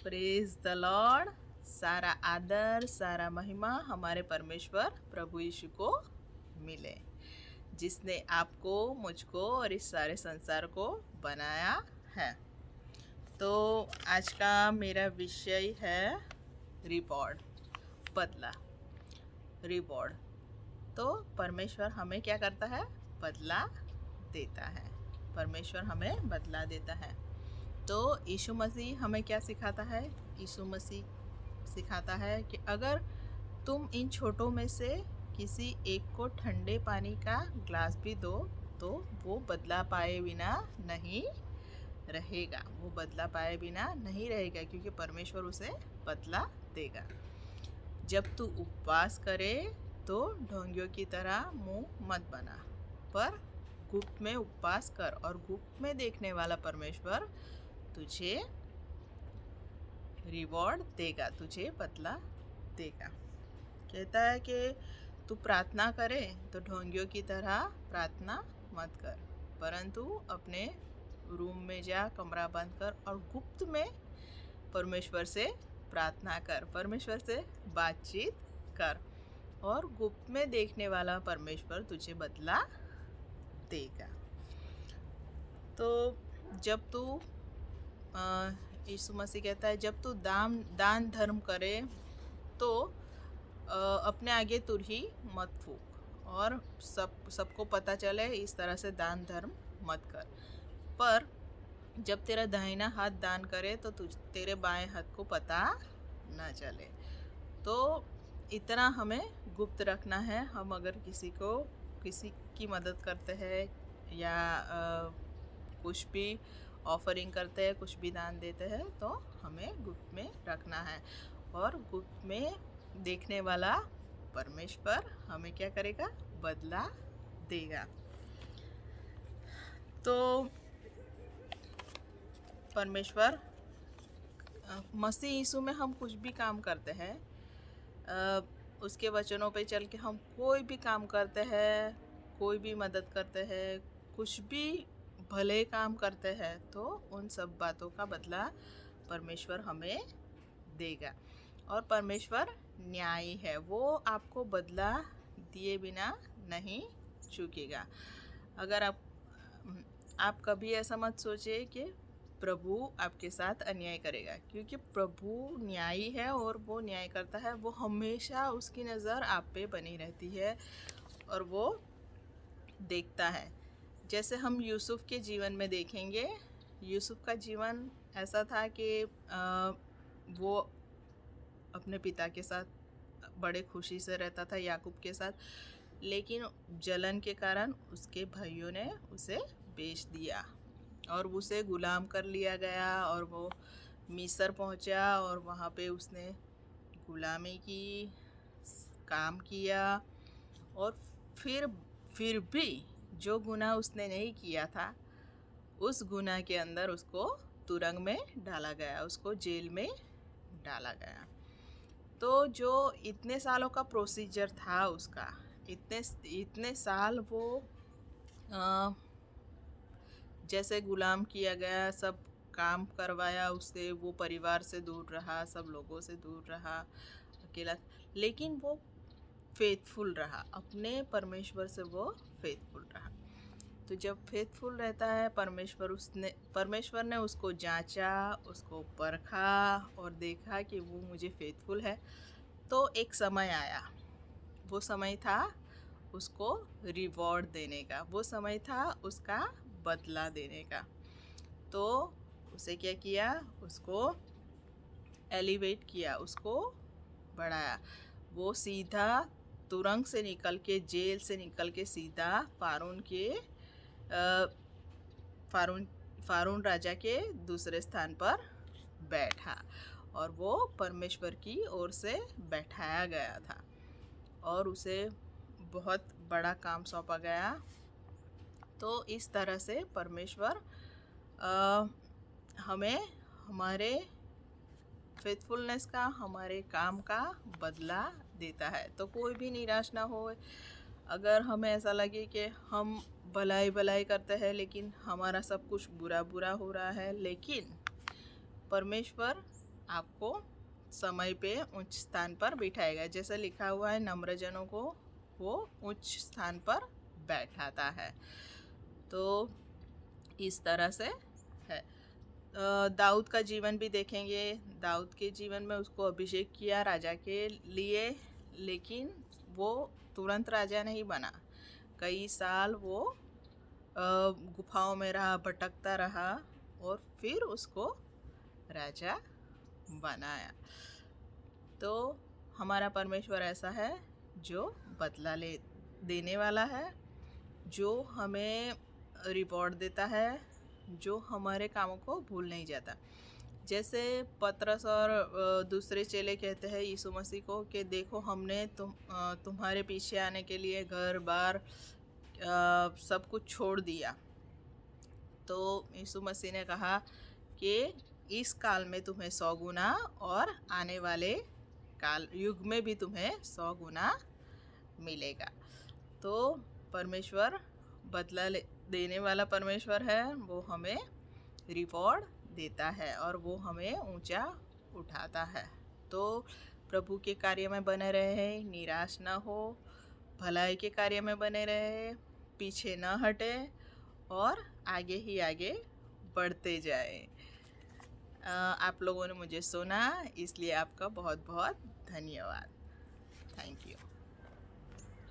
Praise the Lord. सारा आदर सारा महिमा हमारे परमेश्वर प्रभु यीशु को मिले, जिसने आपको, मुझको और इस सारे संसार को बनाया है। तो आज का मेरा विषय है रिवॉर्ड, बदला। रिवॉर्ड तो परमेश्वर हमें क्या करता है? बदला देता है। परमेश्वर हमें बदला देता है। तो यीशु मसीह हमें क्या सिखाता है? यीशु मसीह सिखाता है कि अगर तुम इन छोटों में से किसी एक को ठंडे पानी का ग्लास भी दो तो वो बदला पाए बिना नहीं रहेगा। वो बदला पाए बिना नहीं रहेगा, क्योंकि परमेश्वर उसे बदला देगा। जब तू उपवास करे तो ढोंगियों की तरह मुंह मत बना, पर गुप्त में उपवास कर, और गुप्त में देखने वाला परमेश्वर तुझे रिवॉर्ड देगा, तुझे बदला देगा। कहता है कि तू प्रार्थना करे तो ढोंगियों की तरह प्रार्थना मत कर, परंतु अपने रूम में जा, कमरा बंद कर और गुप्त में परमेश्वर से प्रार्थना कर, परमेश्वर से बातचीत कर, और गुप्त में देखने वाला परमेश्वर तुझे बदला देगा। तो जब तू यीशु मसीह कहता है जब तू दान धर्म करे तो अपने आगे तुरही मत फूक, और सबको पता चले इस तरह से दान धर्म मत कर। पर जब तेरा दाहिना हाथ दान करे तो तेरे बाएं हाथ को पता ना चले। तो इतना हमें गुप्त रखना है। हम अगर किसी की मदद करते हैं या कुछ भी ऑफरिंग करते हैं, कुछ भी दान देते हैं, तो हमें गुप्त में रखना है। और गुप्त में देखने वाला परमेश्वर हमें क्या करेगा? बदला देगा। तो परमेश्वर मसीह यीशु में हम कुछ भी काम करते हैं, उसके वचनों पे चल के हम कोई भी काम करते हैं, कोई भी मदद करते हैं, कुछ भी भले काम करते हैं, तो उन सब बातों का बदला परमेश्वर हमें देगा। और परमेश्वर न्यायी है, वो आपको बदला दिए बिना नहीं चूकेगा। अगर आप कभी ऐसा मत सोचिए कि प्रभु आपके साथ अन्याय करेगा, क्योंकि प्रभु न्यायी है और वो न्याय करता है। वो हमेशा उसकी नज़र आप पे बनी रहती है और वो देखता है। जैसे हम यूसुफ के जीवन में देखेंगे, यूसुफ का जीवन ऐसा था कि वो अपने पिता के साथ बड़े खुशी से रहता था, याकूब के साथ, लेकिन जलन के कारण उसके भाइयों ने उसे बेच दिया और उसे गुलाम कर लिया गया, और वो मिस्र पहुंचा और वहाँ पे उसने गुलामी की, काम किया, और फिर भी जो गुनाह उसने नहीं किया था, उस गुनाह के अंदर उसको तुरंग में डाला गया, उसको जेल में डाला गया। तो जो इतने सालों का प्रोसीजर था उसका, इतने साल वो जैसे गुलाम किया गया, सब काम करवाया उससे, वो परिवार से दूर रहा, सब लोगों से दूर रहा, अकेला, लेकिन वो फेथफुल रहा, अपने परमेश्वर से वो फेथफुल रहा। तो जब फेथफुल रहता है परमेश्वर ने उसको जांचा, उसको परखा और देखा कि वो मुझे फेथफुल है। तो एक समय आया, वो समय था उसको रिवॉर्ड देने का, वो समय था उसका बदला देने का। तो उसे क्या किया? उसको एलिवेट किया, उसको बढ़ाया। वो सीधा तुरंग से निकल के, जेल से निकल के सीधा फारून राजा के दूसरे स्थान पर बैठा, और वो परमेश्वर की ओर से बैठाया गया था, और उसे बहुत बड़ा काम सौंपा गया। तो इस तरह से परमेश्वर हमें हमारे फेथफुलनेस का, हमारे काम का बदला देता है। तो कोई भी निराश ना हो। अगर हमें ऐसा लगे कि हम भलाई करते हैं लेकिन हमारा सब कुछ बुरा हो रहा है, लेकिन परमेश्वर आपको समय पे उच्च स्थान पर बिठाएगा। जैसे लिखा हुआ है, नम्रजनों को वो उच्च स्थान पर बैठाता है। तो इस तरह से है। दाऊद का जीवन भी देखेंगे। दाऊद के जीवन में उसको अभिषेक किया राजा के लिए, लेकिन वो तुरंत राजा नहीं बना। कई साल वो गुफाओं में रहा, भटकता रहा और फिर उसको राजा बनाया। तो हमारा परमेश्वर ऐसा है जो बदला देने वाला है, जो हमें रिवॉर्ड देता है, जो हमारे कामों को भूल नहीं जाता। जैसे पतरस और दूसरे चेले कहते हैं यीशु मसीह को कि देखो, हमने तुम्हारे पीछे आने के लिए घर बार सब कुछ छोड़ दिया। तो यीशु मसीह ने कहा कि इस काल में तुम्हें 100 गुना और आने वाले काल युग में भी तुम्हें 100 गुना मिलेगा। तो परमेश्वर बदला देने वाला परमेश्वर है। वो हमें रिवॉर्ड देता है और वो हमें ऊंचा उठाता है। तो प्रभु के कार्य में बने रहे, निराश ना हो, भलाई के कार्य में बने रहे, पीछे ना हटे और आगे ही आगे बढ़ते जाए। आप लोगों ने मुझे सुना, इसलिए आपका बहुत बहुत धन्यवाद। Thank you.